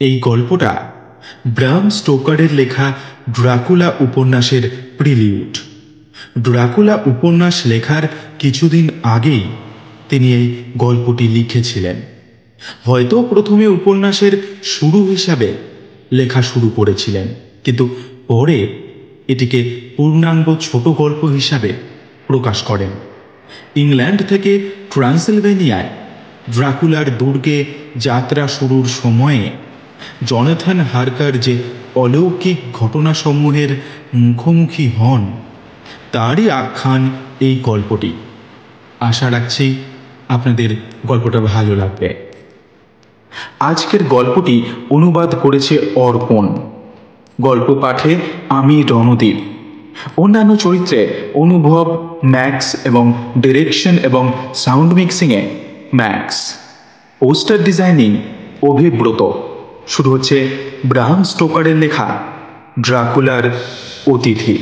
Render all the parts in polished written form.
এই গল্পটা ব্রাম স্টোকারের লেখা ড্রাকুলা উপন্যাসের প্রিলিউড। ড্রাকুলা উপন্যাস লেখার কিছুদিন আগেই তিনি এই গল্পটি লিখেছিলেন। হয়তো প্রথমে উপন্যাসের শুরু হিসাবে লেখা শুরু করেছিলেন, কিন্তু পরে এটিকে পূর্ণাঙ্গ ছোট গল্প হিসাবে প্রকাশ করেন। ইংল্যান্ড থেকে ট্রান্সিলভেনিয়ায় ড্রাকুলার দুর্গে যাত্রা শুরুর সময়ে জনাথন হার্কার যে অলৌকিক ঘটনাসমূহের মুখোমুখি হন তারই আখ্যান এই গল্পটি। আশা রাখছি আপনাদের গল্পটা ভালো লাগবে। আজকের গল্পটি অনুবাদ করেছে অর্পণ। গল্প পাঠে আমি রণদীপ। অন্যান্য চরিত্রে অনুভব, ম্যাক্স এবং ডিরেকশন এবং সাউন্ড মিক্সিংয়ে ম্যাক্স। Poster designing Abhibrata. শুরু হচ্ছে ব্রাম স্টোকারের লেখা ড্রাকুলার অতিথি।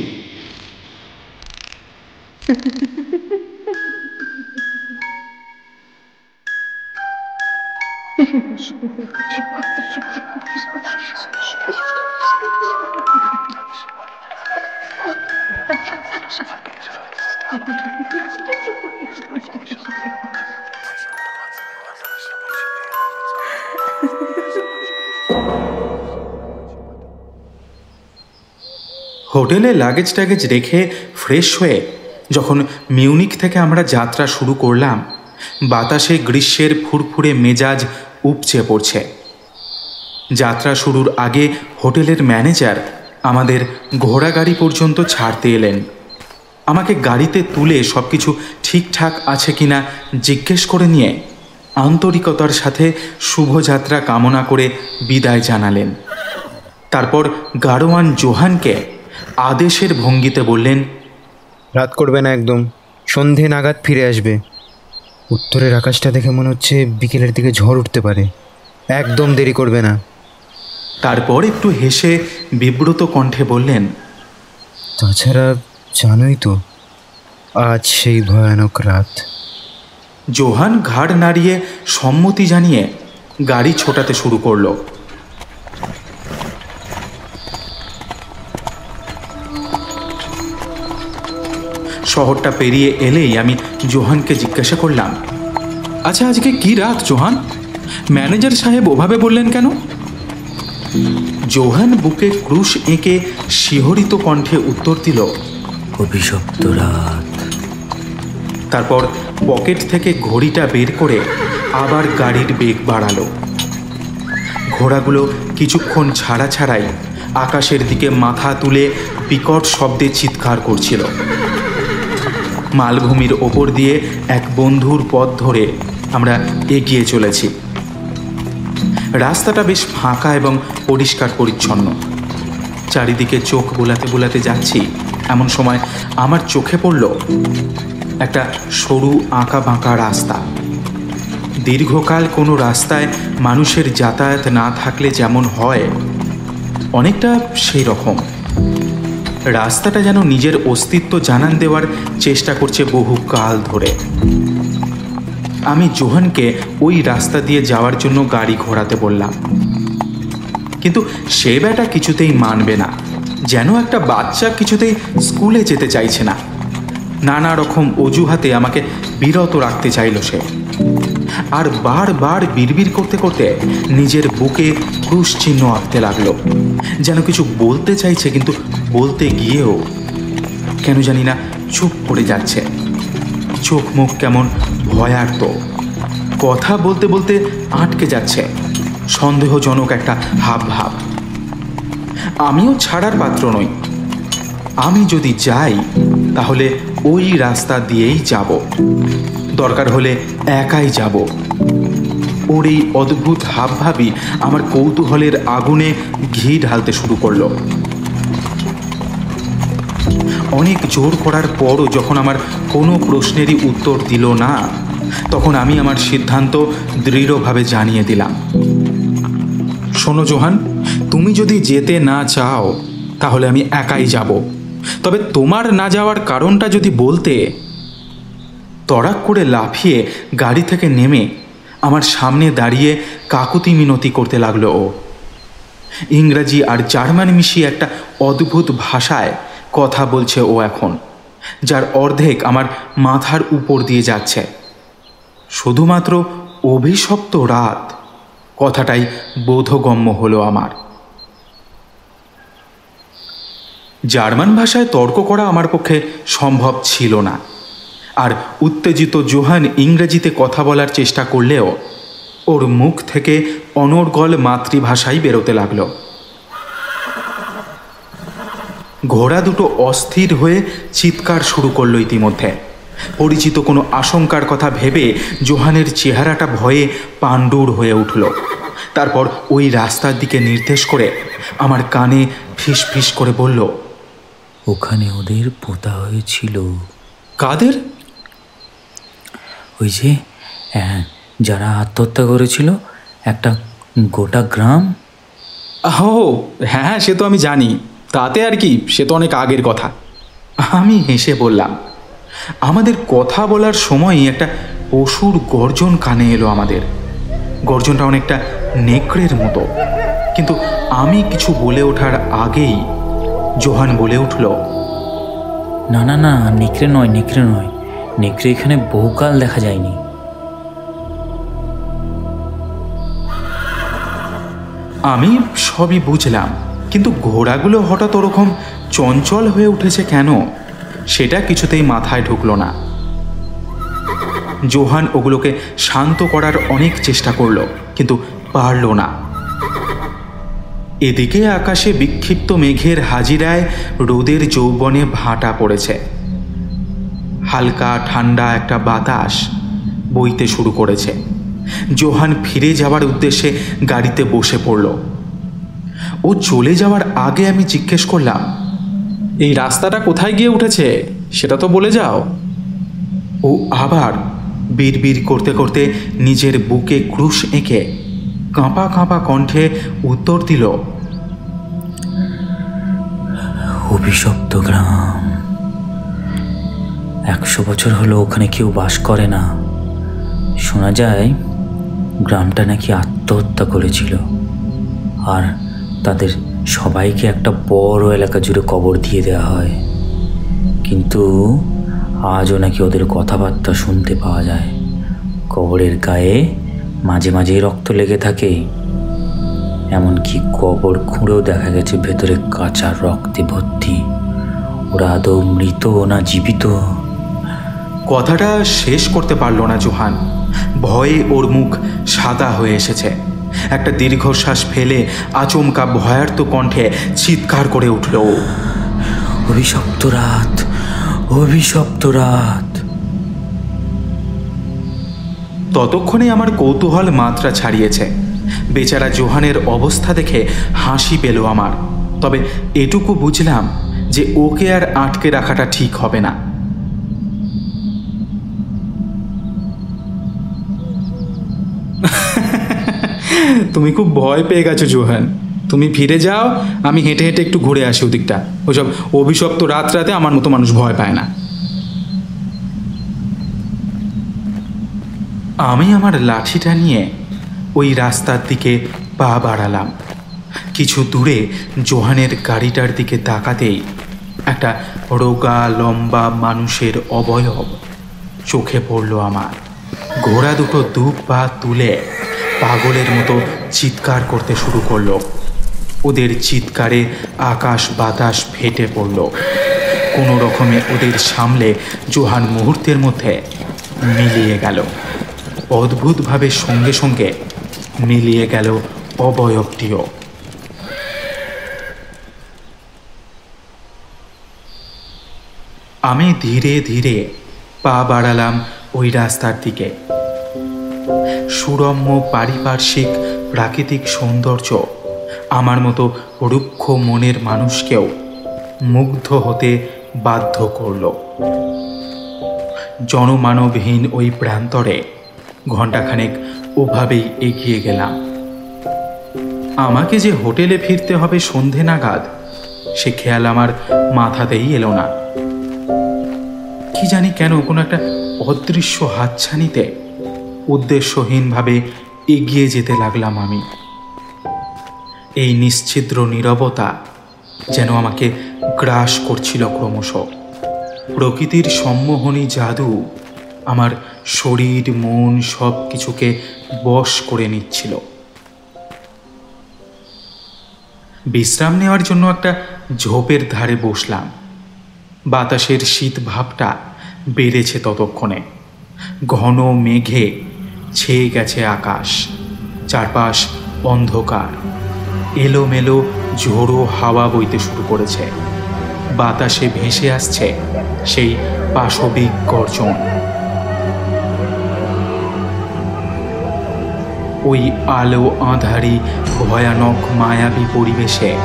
হোটেলে লাগেজ ট্যাগেজ রেখে ফ্রেশ হয়ে যখন মিউনিক থেকে আমরা যাত্রা শুরু করলাম, বাতাসে গ্রীষ্মের ফুরফুরে মেজাজ উপচে পড়ছে। যাত্রা শুরুর আগে হোটেলের ম্যানেজার আমাদের ঘোড়াগাড়ি পর্যন্ত ছাড়তে এলেন। আমাকে গাড়িতে তুলে সব কিছু ঠিকঠাক আছে কিনা জিজ্ঞেস করে নিয়ে আন্তরিকতার সাথে শুভযাত্রা কামনা করে বিদায় জানালেন। তারপর গাড়োয়ান জোহানকে আদেশের ভঙ্গিতে বললেন, রাত করবে না, একদম সন্ধে নাগাদ ফিরে আসবে। উত্তরের আকাশটা দেখে মনে হচ্ছে বিকেলের দিকে ঝড় উঠতে পারে, একদম দেরি করবে না। তারপর একটু হেসে বিব্রত কণ্ঠে বললেন, তাছাড়া জানোই তো আজ সেই ভয়ানক রাত। জোহান ঘাড় নাড়িয়ে সম্মতি জানিয়ে গাড়ি ছোটাতে শুরু করল। শহরটা পেরিয়ে এলেই আমি জোহানকে জিজ্ঞাসা করলাম, আচ্ছা আজকে কি রাত জোহান? ম্যানেজার সাহেব ওভাবে বললেন কেন? জোহান বুকে ক্রুশ এঁকে শিহরিত কণ্ঠে উত্তর দিল, অভিশপ্ত রাত। তারপর পকেট থেকে ঘড়িটা বের করে আবার গাড়ির বেগ বাড়ালো। ঘোড়াগুলো কিছুক্ষণ ছাড়া ছাড়াই আকাশের দিকে মাথা তুলে বিকট শব্দে চিৎকার করছিল। মালভূমির ওপর দিয়ে এক বন্ধুর পথ ধরে আমরা এগিয়ে চলেছি। রাস্তাটা বেশ ফাঁকা এবং পরিষ্কার পরিচ্ছন্ন। চারিদিকে চোখ বোলাতে বোলাতে যাচ্ছি, এমন সময় আমার চোখে পড়ল একটা সরু আঁকা বাঁকা রাস্তা। দীর্ঘকাল কোনো রাস্তায় মানুষের যাতায়াত না থাকলে যেমন হয়, অনেকটা সেই রকম। রাস্তাটা যেন নিজের অস্তিত্ব জানান দেওয়ার চেষ্টা করছে বহু কাল ধরে। আমি জোহানকে ওই রাস্তা দিয়ে যাওয়ার জন্য গাড়ি ঘোরাতে বললাম, কিন্তু সে বেটা কিছুতেই মানবে না। যেন একটা বাচ্চা কিছুতেই স্কুলে যেতে চাইছে না। নানা রকম অজুহাতে আমাকে বিরত রাখতে চাইল সে। আর বারবার বিড়বিড় করতে করতে নিজের বুকে ক্রুশ চিহ্ন আঁকতে লাগলো। যেন কিছু বলতে চাইছে, কিন্তু বলতে গিয়েও কেন জানি না চুপ করে যাচ্ছে। চোখ মুখ কেমন ভয়ার্ত। কথা বলতে বলতে আটকে যাচ্ছে। সন্দেহজনক একটা হাব ভাব। আমিও ছাড়ার পাত্র নই। আমি যদি যাই তাহলে ওই রাস্তা দিয়েই যাব, দরকার হলে একাই যাব। ওর এই অদ্ভুত হাবভাবই আমার কৌতূহলের আগুনে ঘি ঢালতে শুরু করলো। অনেক জোর করার পরও যখন আমার কোনো প্রশ্নেরই উত্তর দিল না, তখন আমি আমার সিদ্ধান্ত দৃঢ়ভাবে জানিয়ে দিলাম, শোনো জোহান, তুমি যদি যেতে না চাও তাহলে আমি একাই যাব। তবে তোমার না যাওয়ার কারণটা যদি বলতে। তড়াক করে লাফিয়ে গাড়ি থেকে নেমে আমার সামনে দাঁড়িয়ে কাকুতি মিনতি করতে লাগলো ও। ইংরাজি আর জার্মান মিশিয়ে একটা অদ্ভুত ভাষায় কথা বলছে ও এখন, যার অর্ধেক আমার মাথার উপর দিয়ে যাচ্ছে। শুধুমাত্র অভিশপ্ত রাত কথাটাই বোধগম্য হলো আমার। জার্মান ভাষায় তর্ক করা আমার পক্ষে সম্ভব ছিল না, আর উত্তেজিত জোহান ইংরেজিতে কথা বলার চেষ্টা করলেও ওর মুখ থেকে অনর্গল মাতৃভাষাই বেরোতে লাগলো। ঘোড়া দুটো অস্থির হয়ে চিৎকার শুরু করলো ইতিমধ্যে। পরিচিত কোনো আশঙ্কার কথা ভেবে জোহানের চেহারাটা ভয়ে পাণ্ডুর হয়ে উঠল। তারপর ওই রাস্তার দিকে নির্দেশ করে আমার কানে ফিস ফিস করে বলল, ওখানে ওদের পোতা হয়েছিল। কাদের? ওই যে যারা আত্মহত্যা করেছিল, একটা গোটা গ্রাম। ও হ্যাঁ, সে তো আমি জানি, তাতে আর কি, সে তো অনেক আগের কথা। আমি হেসে বললাম। আমাদের কথা বলার সময়ই একটা পশুর গর্জন কানে এলো আমাদের। গর্জনটা অনেকটা নেকড়ের মতো, কিন্তু আমি কিছু বলে ওঠার আগেই জোহান বলে উঠল, না না না, নেকড়ে নয়, নেকড়ে নয়, নেকড়ে এখানে বহুকাল দেখা যায়নি। আমি সবই বুঝলাম, কিন্তু ঘোড়াগুলো হঠাৎ ওরকম চঞ্চল হয়ে উঠেছে কেন, সেটা কিছুতেই মাথায় ঢুকলো না। জোহান ওগুলোকে শান্ত করার অনেক চেষ্টা করলো, কিন্তু পারল না। এদিকে আকাশে বিক্ষিপ্ত মেঘের হাজিরায় রোদের যৌবনে ভাটা পড়েছে। হালকা ঠান্ডা একটা বাতাস বইতে শুরু করেছে। জোহান ফিরে যাওয়ার উদ্দেশ্যে গাড়িতে বসে পড়ল। ও চলে যাওয়ার আগে আমি জিজ্ঞেস করলাম, এই রাস্তাটা কোথায় গিয়ে উঠেছে সেটা তো বলে যাও। ও আবার বিড়বিড় করতে করতে নিজের বুকে ক্রুশ এঁকে কাঁপা কাঁপা কণ্ঠে উত্তর দিল, অভিশপ্ত গ্রাম। 100 বছর হলো ওখানে কেউ বাস করে না। শোনা যায় গ্রামটা নাকি আত্মহত্যা করেছিল, আর তাদের সবাইকে একটা বড় এলাকা জুড়ে কবর দিয়ে দেওয়া হয়। কিন্তু আজও নাকি ওদের কথাবার্তা শুনতে পাওয়া যায়। কবরের গায়ে মাঝে মাঝে রক্ত লেগে থাকে, এমনকি কবর খুঁড়েও দেখা গেছে ভেতরে কাঁচা রক্তে ভর্তি। ওরা আদৌ মৃত না জীবিত? কথাটা শেষ করতে পারল না জোহান। ভয়ে ওর মুখ সাদা হয়ে এসেছে। একটা দীর্ঘশ্বাস ফেলে আচমকা ভয়ার্ত কণ্ঠে চিৎকার করে উঠল, অভিশপ্ত রাত, অভিশপ্ত রাত। ততক্ষণে আমার কৌতূহল মাত্রা ছাড়িয়েছে। বেচারা জোহানের অবস্থা দেখে হাসি পেল আমার। তবে এটুকু বুঝলাম যে ওকে আর আটকে রাখাটা ঠিক হবে না। তুমি খুব ভয় পেয়ে গেছো জোহান, তুমি ফিরে যাও, আমি হেঁটে হেঁটে একটু ঘুরে আসি ওদিকটা। ওইসব অভিশপ্ত রাতে আমার মতো মানুষ ভয় পায় না। আমি আমার লাঠিটা নিয়ে ওই রাস্তার দিকে পা বাড়ালাম। কিছু দূরে জোহানের গাড়িটার দিকে তাকাতেই একটা রোগা লম্বা মানুষের অবয়ব চোখে পড়ল আমার। ঘোড়া দুটো দু পা তুলে পাগলের মতো চিৎকার করতে শুরু করলো। ওদের চিৎকারে আকাশ বাতাস ফেটে পড়ল। কোনো রকমে ওদের সামলে জোহান মুহূর্তের মধ্যে মিলিয়ে গেল। অদ্ভুতভাবে সঙ্গে সঙ্গে মিলিয়ে গেল অবয়বটিও। আমি ধীরে ধীরে পা বাড়ালাম ওই রাস্তার দিকে। সুরম্য পারিপার্শ্বিক প্রাকৃতিক সৌন্দর্য আমার মতো রুক্ষ মনের মানুষকেও মুগ্ধ হতে বাধ্য করল। জনমানবহীন ওই প্রান্তরে ঘণ্টাখানেক ওভাবেই এগিয়ে গেলাম। আমাকে যে হোটেলে ফিরতে হবে সন্ধে নাগাদ, সে খেয়াল আমার মাথাতেই এলো না। কি জানি কেন কোনো একটা অদৃশ্য হাতছানিতে উদ্দেশ্যহীনভাবে এগিয়ে যেতে লাগলাম আমি। এই নিশ্ছিদ্র নীরবতা যেন আমাকে গ্রাস করছিল ক্রমশ। প্রকৃতির সম্মোহনী জাদু আমার শরীর মন সব কিছুকে বশ করে নিচ্ছিল। বিশ্রাম নেওয়ার জন্য একটা ঝোপের ধারে বসলাম। বাতাসের শীত ভাবটা বেড়েছে ততক্ষণে। ঘন মেঘে ছেয়ে গেছে আকাশ, চারপাশ অন্ধকার। এলোমেলো ঝোড়ো হাওয়া বইতে শুরু করেছে। বাতাসে ভেসে আসছে সেই পাশবিক গর্জন। ওই আলো আঁধারি ভয়ানক মায়াবী পরিবেশে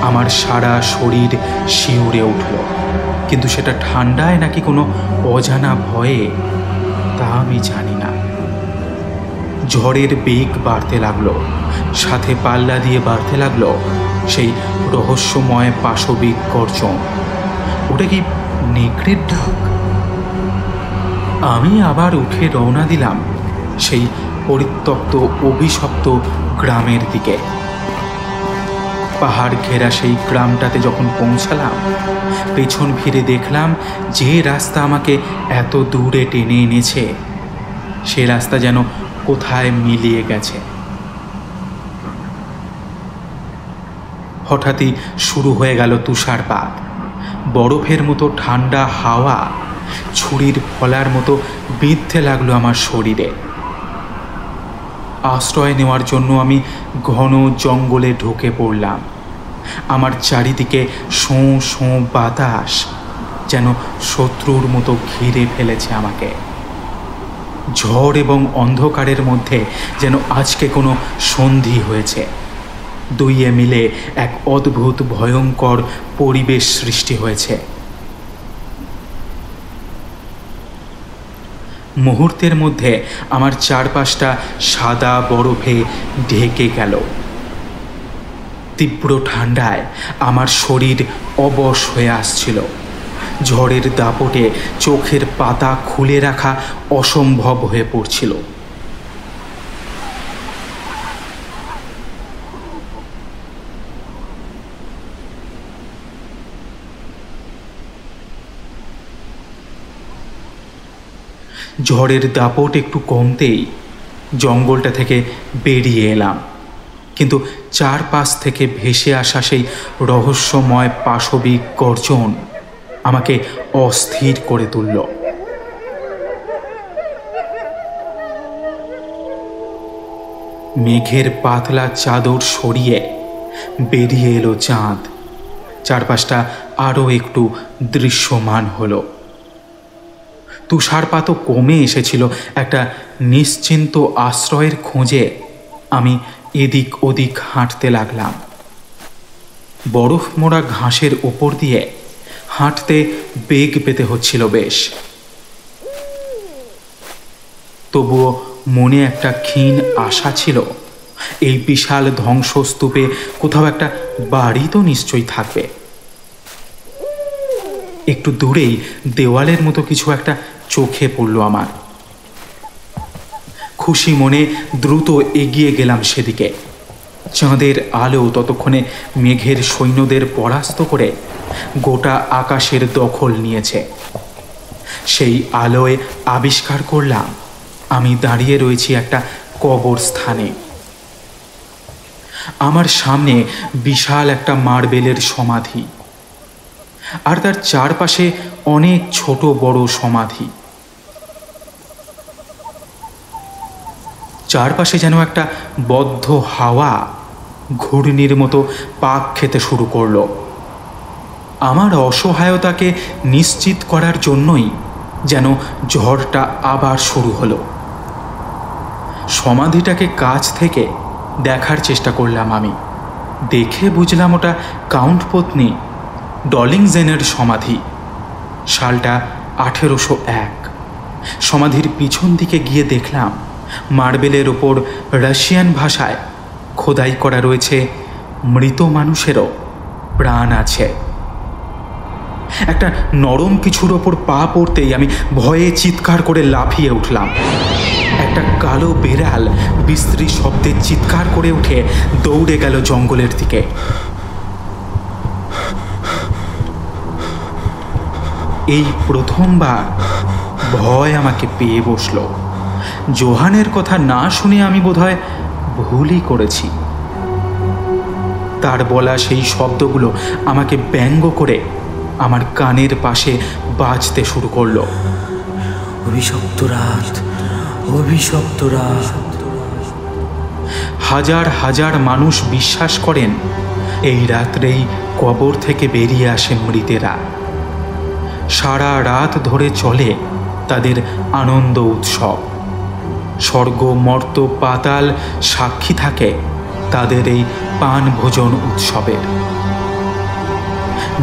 আমার সারা শরীর শিউরে উঠল। কিন্তু সেটা ঠান্ডায় নাকি কোনো অজানা ভয়ে তা আমি জানি না। ঝড়ের বেগ বাড়তে লাগলো, সাথে পাল্লা দিয়ে বাড়তে লাগলো সেই রহস্যময় পাশবিক গর্জন। ওটা কি নেকড়ের ডাক? আমি আবার উঠে রওনা দিলাম সেই পরিত্যক্ত অভিশপ্ত গ্রামের দিকে। পাহাড় ঘেরা সেই গ্রামটাতে যখন পৌঁছালাম, পেছন ফিরে দেখলাম যে রাস্তা আমাকে এত দূরে টেনে এনেছে সে রাস্তা যেন কোথায় মিলিয়ে গেছে। হঠাৎই শুরু হয়ে গেল তুষারপাত। বরফের মতো ঠান্ডা হাওয়া ছুরির ফলার মতো বিঁধতে লাগলো আমার শরীরে। আশ্রয় নেওয়ার জন্য আমি ঘন জঙ্গলে ঢুকে পড়লাম। আমার চারিদিকে শোঁ শোঁ বাতাস যেন শত্রুর মতো ঘিরে ফেলেছে আমাকে। ঝড় এবং অন্ধকারের মধ্যে যেন আজকে কোনো সন্ধি হয়েছে। দুইয়ে মিলে এক অদ্ভুত ভয়ঙ্কর পরিবেশ সৃষ্টি হয়েছে। মুহূর্তের মধ্যে আমার চারপাশটা সাদা বরফে ঢেকে গেল। তীব্র ঠান্ডায় আমার শরীর অবশ হয়ে আসছিল। ঝড়ের দাপটে চোখের পাতা খুলে রাখা অসম্ভব হয়ে পড়ছিল। ঝড়ের দাপট একটু কমতেই জঙ্গলটা থেকে বেরিয়ে এলাম, কিন্তু চারপাশ থেকে ভেসে আসা সেই রহস্যময় পাশবিক গর্জন আমাকে অস্থির করে তুলল। মেঘের পাতলা চাদর সরিয়ে বেরিয়ে এলো চাঁদ। চারপাশটা আরও একটু দৃশ্যমান হলো। তুষারপাতও কমে এসেছিল। একটা নিশ্চিন্ত আশ্রয়ের খোঁজে আমি এদিক ওদিক হাঁটতে লাগলাম। বরফ মোড়া ঘাসের ওপর দিয়ে হাঁটতে বেগ পেতে হচ্ছিল বেশ। তবুও মনে একটা ক্ষীণ আশা ছিল, এই বিশাল ধ্বংসস্তূপে কোথাও একটা বাড়ি তো নিশ্চয়ই থাকবে। একটু দূরেই দেওয়ালের মতো কিছু একটা চোখে পড়ল আমার। খুশি মনে দ্রুত এগিয়ে গেলাম সেদিকে। চাঁদের আলো ততক্ষণে মেঘের সৈন্যদের পরাস্ত করে গোটা আকাশের দখল নিয়েছে। সেই আলোয় আবিষ্কার করলাম আমি দাঁড়িয়ে রয়েছি একটা কবরস্থানে। আমার সামনে বিশাল একটা মার্বেলের সমাধি, আর তার চারপাশে অনেক ছোট বড় সমাধি। চারপাশে যেন একটা বদ্ধ হাওয়া ঘূর্ণির মতো পাক খেতে শুরু করলো। আমার অসহায়তাকে নিশ্চিত করার জন্যই যেন ঝড়টা আবার শুরু হলো। সমাধিটাকে কাছ থেকে দেখার চেষ্টা করলাম আমি। দেখে বুঝলাম ওটা কাউন্ট পত্নী ডলিংজেনের সমাধি। সালটা 1801। সমাধির পিছন দিকে গিয়ে দেখলাম মার্বেলের ওপর রাশিয়ান ভাষায় খোদাই করা রয়েছে, মৃত মানুষেরও প্রাণ আছে। একটা নরম কিছুর ওপর পা পড়তেই আমি ভয়ে চিৎকার করে লাফিয়ে উঠলাম। একটা কালো বেড়াল বিশ্রী শব্দে চিৎকার করে উঠে দৌড়ে গেল জঙ্গলের দিকে। এই প্রথমবার ভয় আমাকে পেয়ে বসল। জোহানের কথা না শুনে আমি বোধহয় ভুলই করেছি। তার বলা সেই শব্দগুলো আমাকে ব্যঙ্গ করে আমার কানের পাশে বাজতে শুরু করলো। অভিশপ্ত রাত, অভিশপ্ত রাত। হাজার হাজার মানুষ বিশ্বাস করেন এই রাত্রেই কবর থেকে বেরিয়ে আসে মৃতেরা। সারা রাত ধরে চলে তাদের আনন্দ উৎসব। স্বর্গ, মর্ত, পাতাল সাক্ষী থাকে তাদের এই পান ভোজন উৎসবের।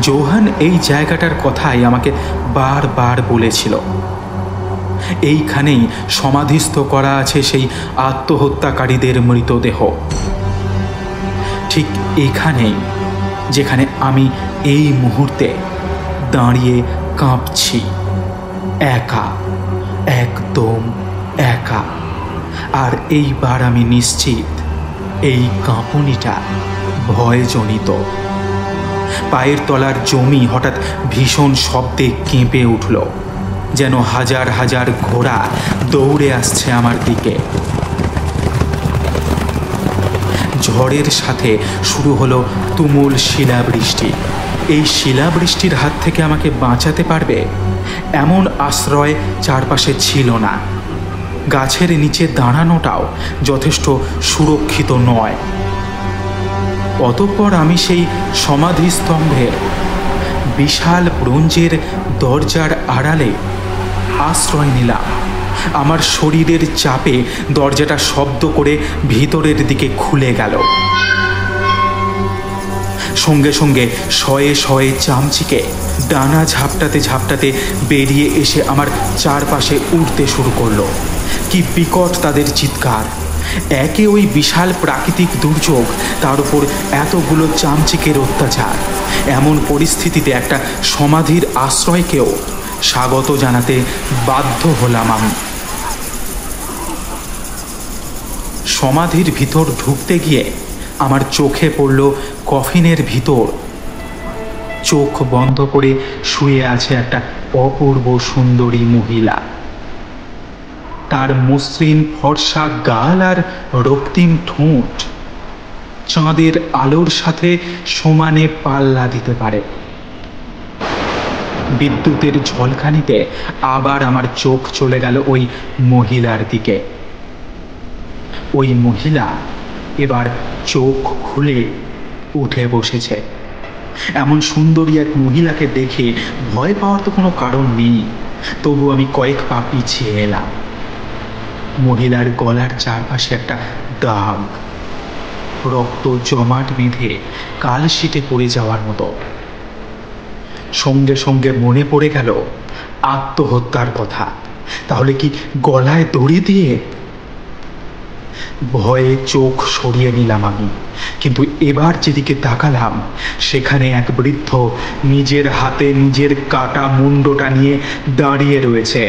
জোহান এই জায়গাটার কথাই আমাকে বারবার বলেছিল। এইখানেই সমাধিস্থ করা আছে সেই আত্মহত্যাকারীদের মৃতদেহ, ঠিক এইখানেই যেখানে আমি এই মুহূর্তে দাঁড়িয়ে কাঁপছি, একা, একদম একা। আর এইবার আমি নিশ্চিত এই কাঁপুনিটা ভয়জনিত। পায়ের তলার জমি হঠাৎ ভীষণ শব্দে কেঁপে উঠল, যেন হাজার হাজার ঘোড়া দৌড়ে আসছে আমার দিকে। ঝড়ের সাথে শুরু হলো তুমুল শিলাবৃষ্টি। এই শিলাবৃষ্টির হাত থেকে আমাকে বাঁচাতে পারবে এমন আশ্রয় চারপাশে ছিল না। গাছের নিচে দাঁড়ানোটাও যথেষ্ট সুরক্ষিত নয়। অতঃপর আমি সেই সমাধিস্তম্ভের বিশাল ব্রোঞ্জের দরজার আড়ালে আশ্রয় নিলাম। আমার শরীরের চাপে দরজাটা শব্দ করে ভিতরের দিকে খুলে গেল। সঙ্গে সঙ্গে শয়ে শয়ে চামচিকে ডানা ঝাপটাতে ঝাপটাতে বেরিয়ে এসে আমার চারপাশে উড়তে শুরু করলো। কি বিকট তাদের চিৎকার! একে ওই বিশাল প্রাকৃতিক দুর্যোগ, তার উপর এতগুলো চামচিকের অত্যাচার। এমন পরিস্থিতিতে একটা সমাধির আশ্রয়কেও স্বাগত জানাতে বাধ্য হলাম আমি। সমাধির ভিতর ঢুকতে গিয়ে আমার চোখে পড়ল কফিনের ভিতর চোখ বন্ধ করে শুয়ে আছে একটা অপূর্ব সুন্দরী মহিলা। তার মসৃণ ফর্সা গাল আর রক্তিম ঠোঁট চাঁদের আলোর সাথে সমানে পাল্লা দিতে পারে। বিদ্যুতের ঝলকানিতে আবার আমার চোখ চলে গেল ওই মহিলার দিকে। ওই মহিলা এবার চোখ খুলে উঠে বসেছে। এমন সুন্দরী এক মহিলাকে দেখে ভয় পাওয়ার তো কোনো কারণ নেই, তবু আমি কয়েক পা পিছিয়ে এলাম। মহিলার গলার চারপাশে একটা দাগ, রক্ত জমাট বেঁধে কালশিটে পড়ে যাওয়ার মতো। সঙ্গে সঙ্গে মনে পড়ে গেল আত্মহত্যার কথা। তাহলে কি গলায় দড়ি দিয়ে? ভয়ে চোখ সরিয়ে নিলাম আমি, কিন্তু এবার যেদিকে তাকালাম সেখানে এক বৃদ্ধ নিজের হাতে নিজের কাটা মুন্ডটা নিয়ে দাঁড়িয়ে রয়েছে।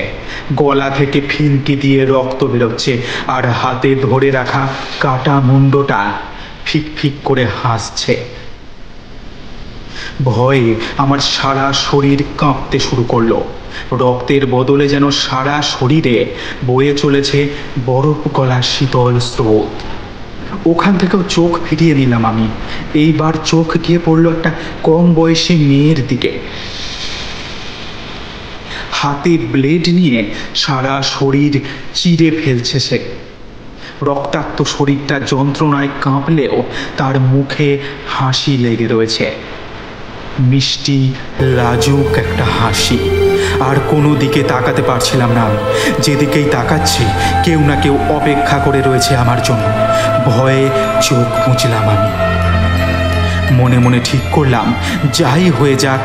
গলা থেকে ফিনকি দিয়ে রক্ত বেরোচ্ছে, আর হাতে ধরে রাখা কাটা মুন্ডটা ফিক ফিক করে হাসছে। ভয়ে আমার সারা শরীর কাঁপতে শুরু করলো। রক্তের বদলে যেন সারা শরীরে বয়ে চলেছে বরফ গলা শীতল স্রোত। ওখান থেকেও চোখ ফিরিয়ে নিলাম আমি। এইবার চোখ গিয়ে পড়লো একটা কম বয়সী মেয়ের দিকে। হাতে ব্লেড নিয়ে সারা শরীর চিরে ফেলছে সে। রক্তাক্ত শরীরটা যন্ত্রণায় কাঁপলেও তার মুখে হাসি লেগে রয়েছে, মিষ্টি লাজুক একটা হাসি। আর কোনো দিকে তাকাতে পারছিলাম না আমি। যেদিকেই তাকাচ্ছি কেউ না কেউ অপেক্ষা করে রয়েছে আমার জন্য। ভয়ে চোখ মুছলাম আমি। মনে মনে ঠিক করলাম যাই হয়ে যাক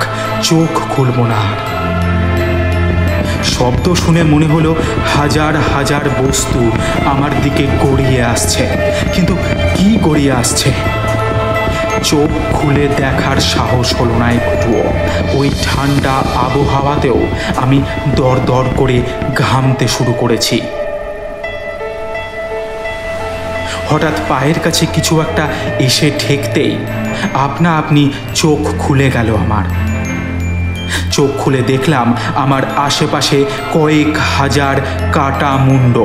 চোখ খুলব না। শব্দ শুনে মনে হলো হাজার হাজার বস্তু আমার দিকে গড়িয়ে আসছে, কিন্তু কি গড়িয়ে আসছে? চোখ খুলে দেখার সাহস হলো না একটুও। ওই ঠান্ডা আবহাওয়াতেও আমি দর দর করে ঘামতে শুরু করেছি। হঠাৎ পায়ের কাছে কিছু একটা এসে ঠেকতেই আপনা আপনি চোখ খুলে গেল আমার। চোখ খুলে দেখলাম আমার আশেপাশে কয়েক হাজার কাটা মুন্ড,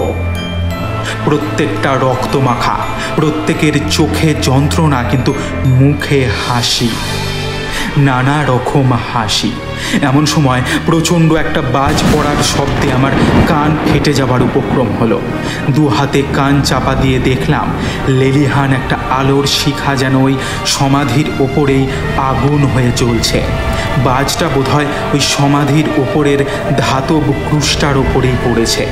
প্রত্যেকটা রক্তমাখা, প্রত্যেকের চোখে যন্ত্রণা কিন্তু মুখে হাসি, নানা রকম হাসি। এমন সময় প্রচণ্ড একটা বাজ পড়ার শব্দে আমার কান ফেটে যাবার উপক্রম হলো। দু হাতে কান চাপা দিয়ে দেখলাম লেলিহান একটা আলোর শিখা যেন ওই সমাধির ওপরেই আগুন হয়ে জ্বলছে। বাজটা বোধহয় ওই সমাধির ওপরের ধাতব ক্রুশটার ওপরেই পড়েছে।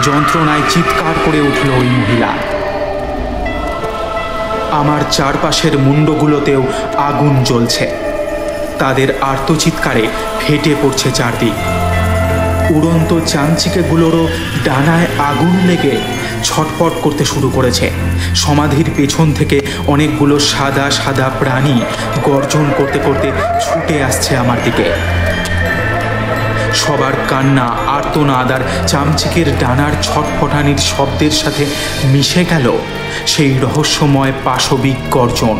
যন্ত্রণায় চিৎকার করে উঠল ওই মহিলা। আমার চারপাশের মুন্ডগুলোতেও আগুন জ্বলছে, তাদের আর্তচিৎকারে ফেটে পড়ছে চারদিক। উড়ন্ত চামচিকেগুলোরও ডানায় আগুন লেগে ছটফট করতে শুরু করেছে। সমাধির পেছন থেকে অনেকগুলো সাদা সাদা প্রাণী গর্জন করতে করতে ছুটে আসছে আমার দিকে। সবার কান্না, আর্তনাদ আর চামচিকের ডানার ছটফটানির শব্দের সাথে মিশে গেল সেই রহস্যময় পাশবিক গর্জন।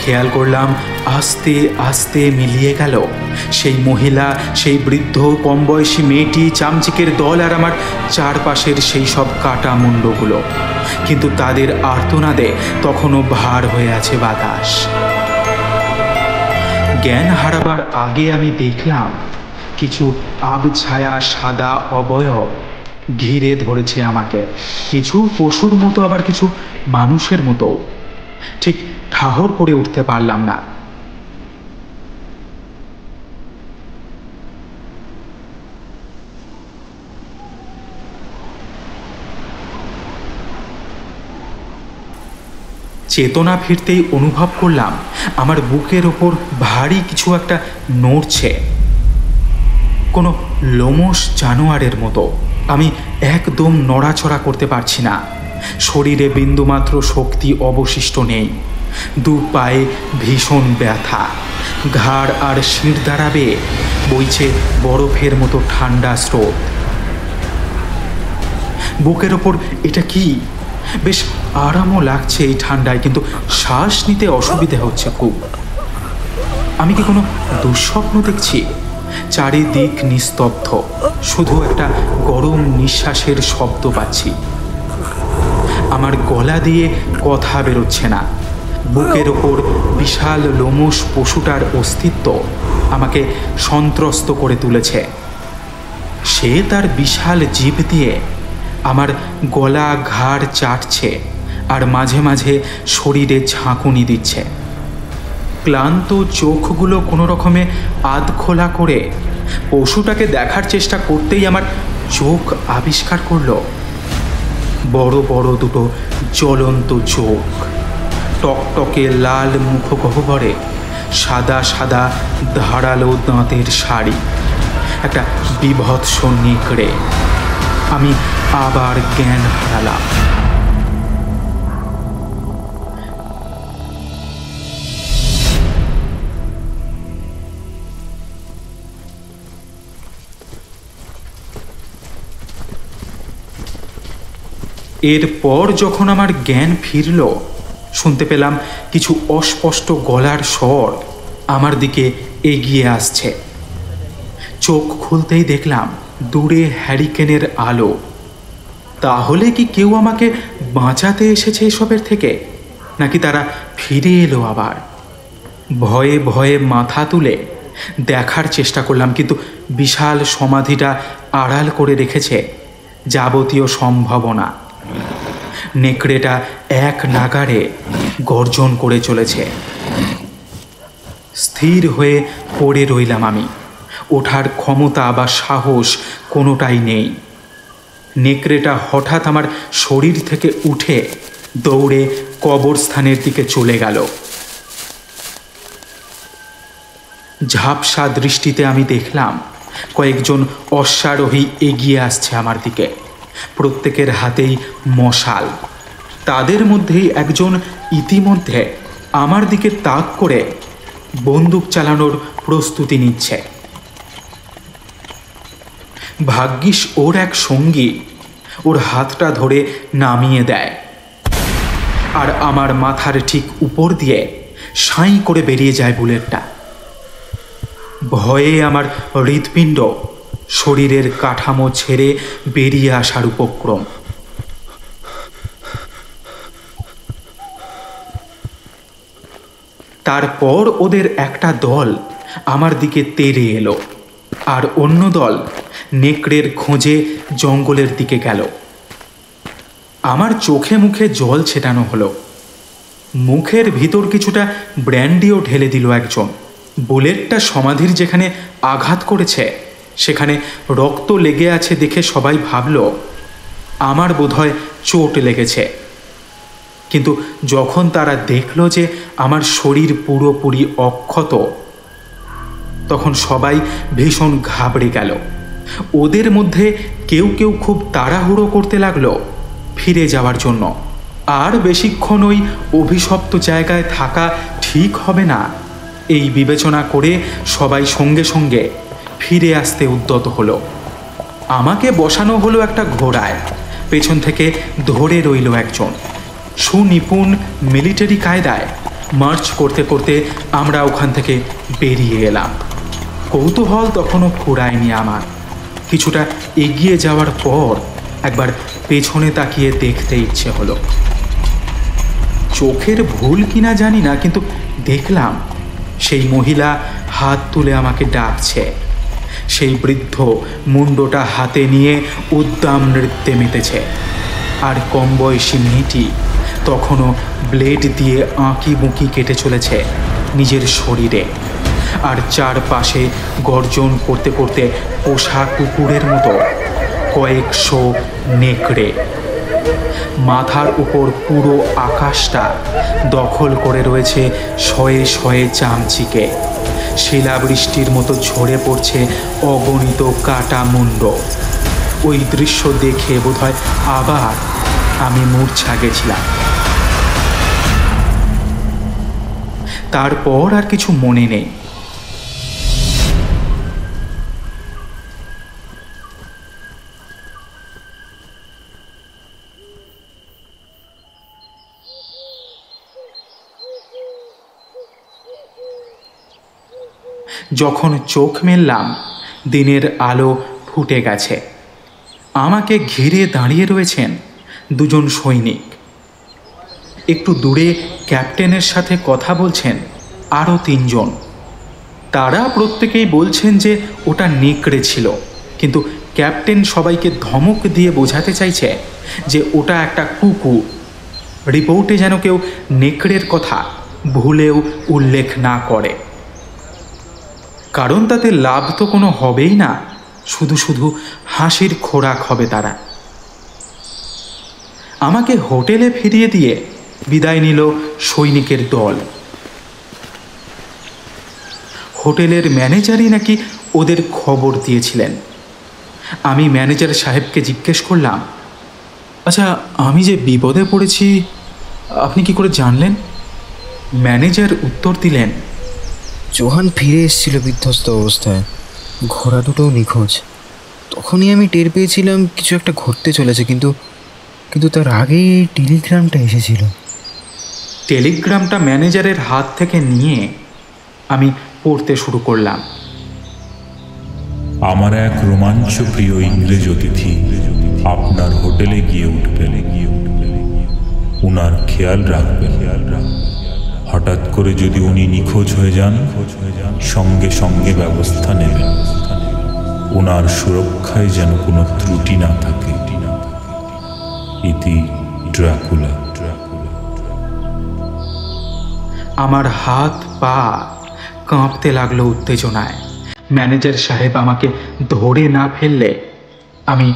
খেয়াল করলাম আস্তে আস্তে মিলিয়ে গেল সেই মহিলা, সেই বৃদ্ধ কম বয়সী মেয়েটি, চামচিকের দল আর আমার চারপাশের সেই সব কাটা মুন্ডগুলো। কিন্তু তাদের আর্তনাদে তখনও ভার হয়ে আছে বাতাস। জ্ঞান হারাবার আগে আমি দেখলাম কিছু আবছায়া সাদা অবয়ব ঘিরে ধরেছে আমাকে, কিছু পশুর মতো আবার কিছু মানুষের মতো। ঠিক ঠাহর করে উঠতে পারলাম না। চেতনা ফিরতেই অনুভব করলাম আমার বুকের ওপর ভারী কিছু একটা নড়ছে, কোনো লোমশ জানোয়ারের মতো। আমি একদম নড়াচড়া করতে পারছি না, শরীরে বিন্দুমাত্র শক্তি অবশিষ্ট নেই। দু পায়ে ভীষণ ব্যথা, ঘাড় আর শির দ্বারা বেয়ে বইছে বরফের মতো ঠান্ডা স্রোত। বুকের ওপর এটা কি? বেশ আরামও লাগছে এই ঠান্ডায়, কিন্তু শ্বাস নিতে অসুবিধে হচ্ছে খুব। আমি কি কোনো দুঃস্বপ্ন দেখছি? চারিদিক নিস্তব্ধ, শুধু একটা গরম নিঃশ্বাসের শব্দ পাচ্ছি। আমার গলা দিয়ে কথা বেরোচ্ছে না। বুকের ওপর বিশাল লোমশ পশুটার অস্তিত্ব আমাকে সন্ত্রস্ত করে তুলেছে। সে তার বিশাল জিভ দিয়ে আমার গলা ঘাড় চাটছে আর মাঝে মাঝে শরীরে ঝাঁকুনি দিচ্ছে। ক্লান্ত চোখগুলো কোনো রকমে আধখোলা করে পশুটাকে দেখার চেষ্টা করতেই আমার চোখ আবিষ্কার করলো বড় বড় দুটো জ্বলন্ত চোখ, টকটকে লাল মুখগহ্বরে সাদা সাদা ধারালো দাঁতের শাড়ি, একটা বিভৎস নেকড়ে। আমি আবার জ্ঞান হারালাম। এরপর যখন আমার জ্ঞান ফিরল, শুনতে পেলাম কিছু অস্পষ্ট গলার স্বর আমার দিকে এগিয়ে আসছে। চোখ খুলতেই দেখলাম দূরে হ্যারিকেনের আলো। তাহলে কি কেউ আমাকে বাঁচাতে এসেছে এসবের থেকে, নাকি তারা ফিরে এলো আবার? ভয়ে ভয়ে মাথা তুলে দেখার চেষ্টা করলাম, কিন্তু বিশাল সমাধিটা আড়াল করে রেখেছে যাবতীয় সম্ভাবনা। নেকড়েটা এক নাগাড়ে গর্জন করে চলেছে। স্থির হয়ে পড়ে রইলাম আমি। ওঠার ক্ষমতা বা সাহস কোনোটাই নেই। নেকড়েটা হঠাৎ আমার শরীর থেকে উঠে দৌড়ে কবরস্থানের দিকে চলে গেল। ঝাপসা দৃষ্টিতে আমি দেখলাম কয়েকজন অশ্বারোহী এগিয়ে আসছে আমার দিকে। প্রত্যেকের হাতেই মশাল। তাদের মধ্যেই একজন ইতিমধ্যে আমার দিকে তাক করে বন্দুক চালানোর প্রস্তুতি নিচ্ছে। ভাগ্যিস ওর এক সঙ্গী ওর হাতটা ধরে নামিয়ে দেয়, আর আমার মাথার ঠিক উপর দিয়ে সাঁই করে বেরিয়ে যায় বুলেটটা। ভয়ে আমার হৃৎপিণ্ড শরীরের কাঠামো ছেড়ে বেরিয়ে আসার উপক্রম। তারপর ওদের একটা দল আমার দিকে তেড়ে এলো, আর অন্য দল নেকড়ের খোঁজে জঙ্গলের দিকে গেল। আমার চোখে মুখে জল ছেটানো হলো, মুখের ভিতর কিছুটা ব্র্যান্ডিও ঢেলে দিল একজন। বুলেটটা সমাধির যেখানে আঘাত করেছে সেখানে রক্ত লেগে আছে দেখে সবাই ভাবল আমার বোধহয় চোট লেগেছে। কিন্তু যখন তারা দেখল যে আমার শরীর পুরোপুরি অক্ষত, তখন সবাই ভীষণ ঘাবড়ে গেল। ওদের মধ্যে কেউ কেউ খুব তাড়াহুড়ো করতে লাগলো ফিরে যাওয়ার জন্য। আর বেশিক্ষণ ওই অভিশপ্ত জায়গায় থাকা ঠিক হবে না, এই বিবেচনা করে সবাই সঙ্গে সঙ্গে ফিরে আসতে উদ্যত হলো। আমাকে বসানো হলো একটা ঘোড়ায়, পেছন থেকে ধরে রইল একজন। সুনিপুণ মিলিটারি কায়দায় মার্চ করতে করতে আমরা ওখান থেকে বেরিয়ে এলাম। কৌতূহল তখনও ফুরায়নি আমার। কিছুটা এগিয়ে যাওয়ার পর একবার পেছনে তাকিয়ে দেখতে ইচ্ছে হলো। চোখের ভুল কিনা জানি না, কিন্তু দেখলাম সেই মহিলা হাত তুলে আমাকে ডাকছে। সেই বৃদ্ধ মুন্ডটা হাতে নিয়ে উদ্দাম নৃত্যে মেতেছে, আর কম বয়সী মেয়েটি তখনও ব্লেড দিয়ে আঁকি বুঁকি কেটে চলেছে নিজের শরীরে, আর চারপাশে গর্জন করতে করতে পোষা কুকুরের মতো কয়েকশো নেকড়ে। মাথার উপর পুরো আকাশটা দখল করে রয়েছে শয়ে শয়ে চামচিকে। শিলাবৃষ্টির মতো ঝরে পড়ছে অগণিত কাটা মুন্ড। ওই দৃশ্য দেখে বোধহয় আবার আমি মূর্ছা গেছিলাম। তারপর আর কিছু মনে নেই। যখন চোখ মেললাম, দিনের আলো ফুটে গেছে। আমাকে ঘিরে দাঁড়িয়ে রয়েছেন দুজন সৈনিক। একটু দূরে ক্যাপ্টেনের সাথে কথা বলছেন আরও তিনজন। তারা প্রত্যেকেই বলছেন যে ওটা নেকড়ে ছিল, কিন্তু ক্যাপ্টেন সবাইকে ধমক দিয়ে বোঝাতে চাইছে যে ওটা একটা কুকুর। রিপোর্টে যেন কেউ নেকড়ের কথা ভুলেও উল্লেখ না করে, কারণ তাতে লাভ তো কোনো হবেই না, শুধু শুধু হাসির খোরাক হবে তারা। আমাকে হোটেলে ফিরিয়ে দিয়ে বিদায় নিল সৈনিকের দল। হোটেলের ম্যানেজারই নাকি ওদের খবর দিয়েছিলেন। আমি ম্যানেজার সাহেবকে জিজ্ঞেস করলাম, আচ্ছা, আমি যে বিপদে পড়েছি আপনি কি করে জানলেন? ম্যানেজার উত্তর দিলেন, জোহান ফিরে এসেছিল বিধ্বস্ত অবস্থায়, ঘোড়া দুটোও নিখোঁজ। তখনই আমি টের পেয়েছিলাম কিছু একটা ঘটতে চলেছে, কিন্তু তার আগেই এই টেলিগ্রামটা এসেছিল। টেলিগ্রামটা ম্যানেজারের হাত থেকে নিয়ে আমি পড়তে শুরু করলাম। আমার এক রোমাঞ্চপ্রিয় ইংরেজ অতিথি আপনার হোটেলে গিয়ে উঠবেন। উনার খেয়াল রাখবেন। হঠাৎ করে যদি উনি নিখোঁজ হয়ে যান, সঙ্গে সঙ্গে ব্যবস্থা নেবেন। উনার সুরক্ষায় যেন কোনো ত্রুটি না থাকে। ইতি ড্রাকুলা। আমার হাত পা কাঁপতে লাগলো উত্তেজনায়। ম্যানেজার সাহেব আমাকে ধরে না ফেললে আমি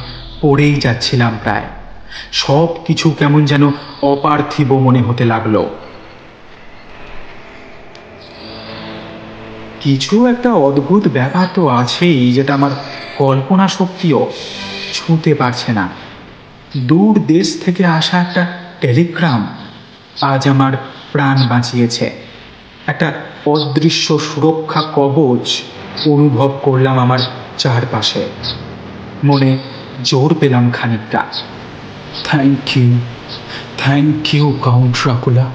পড়েই যাচ্ছিলাম প্রায়। সব কিছু কেমন যেন অপার্থিব মনে হতে লাগলো। কিছু একটা অদ্ভুত ব্যাপার তো আছেই, যেটা আমার কল্পনা শক্তিও ছুঁতে পারছে না। দূর দেশ থেকে আসা একটা টেলিগ্রাম আজ আমার প্রাণ বাঁচিয়েছে। একটা অদৃশ্য সুরক্ষা কবচ অনুভব করলাম আমার চারপাশে। মনে জোর পেলাম খানিকটা। Thank you Count Dracula.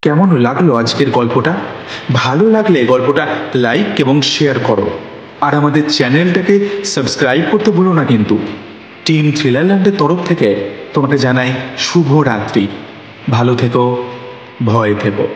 কেমন লাগলো আজকের গল্পটা? ভালো লাগলে গল্পটা লাইক এবং শেয়ার করো, আর আমাদের চ্যানেলটাকে সাবস্ক্রাইব করতে ভুলো না কিন্তু। টিম থ্রিলারল্যান্ডের তরফ থেকে তোমাকে জানাই শুভ রাত্রি। ভালো থেকো, ভয় থেকো।